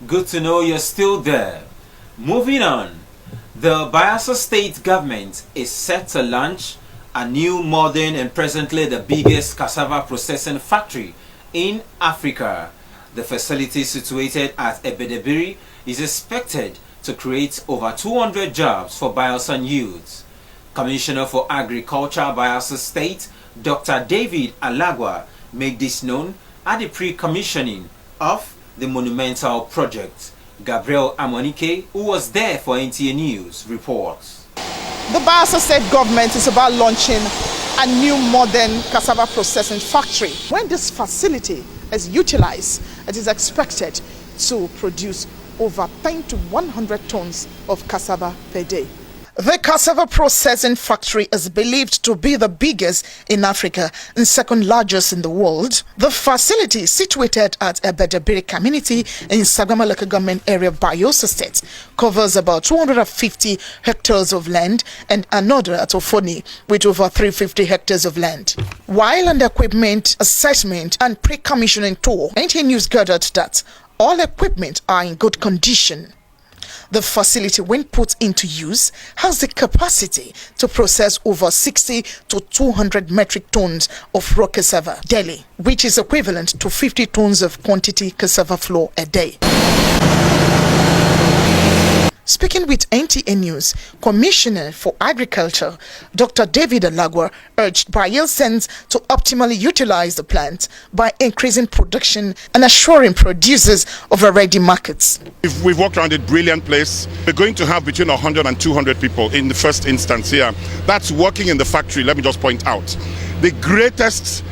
Good to know you're still there. Moving on, the Bayelsa State government is set to launch a new, modern and presently the biggest cassava processing factory in Africa. The facility situated at Ebedebiri is expected to create over 200 jobs for Bayelsa youths. Commissioner for Agriculture, Bayelsa State, Dr. David Alagwa, made this known at the pre-commissioning of the monumental project. Gabriel Amonike, who was there for NTA News, reports. The Bayelsa State government is about launching a new modern cassava processing factory. When this facility is utilized, it is expected to produce over 10 to 100 tons of cassava per day. The cassava processing factory is believed to be the biggest in Africa and second largest in the world. The facility, situated at Ebedebiri community in Sagama local government area of Bayelsa State, covers about 250 hectares of land and another at Ofoni with over 350 hectares of land. While on the equipment assessment and pre-commissioning tour, NTA News gathered that all equipment are in good condition. The facility, when put into use, has the capacity to process over 60 to 200 metric tons of raw cassava daily, which is equivalent to 50 tons of quantity cassava flour a day. Speaking with NTA News, Commissioner for Agriculture, Dr. David Alagwa, urged Bayelsans to optimally utilize the plant by increasing production and assuring producers of ready markets. We've walked around a brilliant place. We're going to have between 100 and 200 people in the first instance here. That's working in the factory, let me just point out. The greatest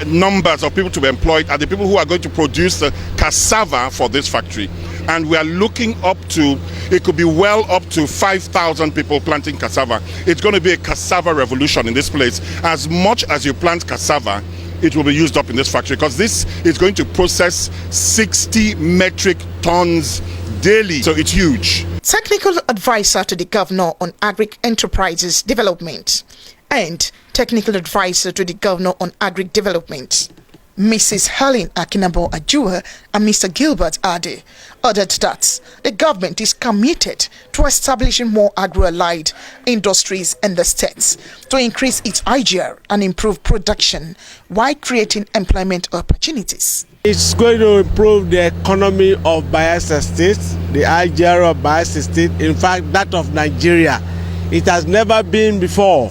numbers of people to be employed are the people who are going to produce the cassava for this factory. And we are looking up to, it could be well up to 5,000 people planting cassava. It's going to be a cassava revolution in this place. As much as you plant cassava, it will be used up in this factory because this is going to process 60 metric tons daily. So it's huge. Technical advisor to the governor on agri-enterprises development and technical advisor to the governor on agri-development, Mrs. Helen Akinabo Ajua and Mr. Gilbert Ade, added that the government is committed to establishing more agro-allied industries in the states to increase its IGR and improve production while creating employment opportunities. It's going to improve the economy of Bayelsa State, the IGR of Bayelsa State, in fact that of Nigeria. It has never been before,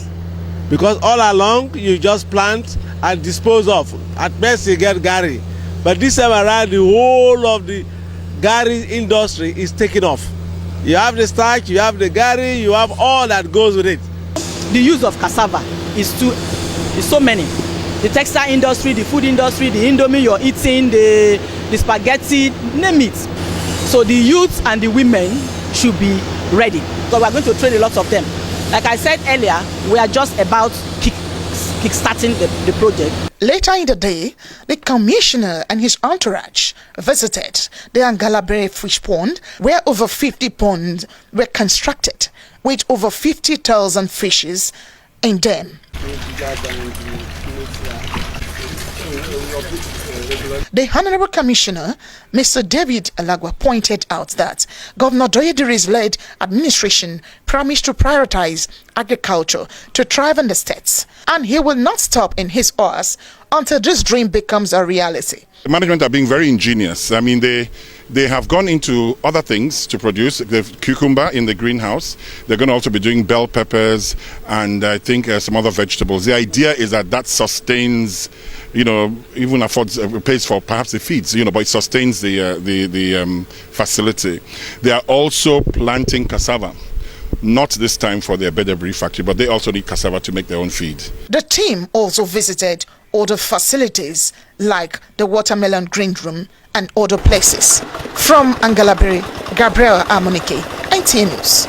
because all along you just plant and dispose of. At best you get gari, but this time around the whole of the gari industry is taken off. You have the starch, you have the gari, you have all that goes with it. The use of cassava is so many. The textile industry, the food industry, the indomie you're eating, the spaghetti, name it. So the youth and the women should be ready, because we're going to train a lot of them. Like I said earlier, we are just about kick-starting the project. Later in the day, the commissioner and his entourage visited the Angalabere fish pond, where over 50 ponds were constructed with over 50,000 fishes in them. The Honorable Commissioner, Mr. David Alagwa, pointed out that Governor Doyediri's led administration promised to prioritize agriculture to thrive in the states, and he will not stop in his hours until this dream becomes a reality. The management are being very ingenious. I mean, they have gone into other things to produce. The cucumber in the greenhouse. They're going to also be doing bell peppers and I think some other vegetables. The idea is that sustains, even affords, pays for perhaps the feeds, but it sustains the facility. They are also planting cassava. Not this time for the Ebedebiri factory, but they also need cassava to make their own feed. The team also visited other facilities like the watermelon green room and other places. From Angalabere, Gabriel Amonike, NTA News.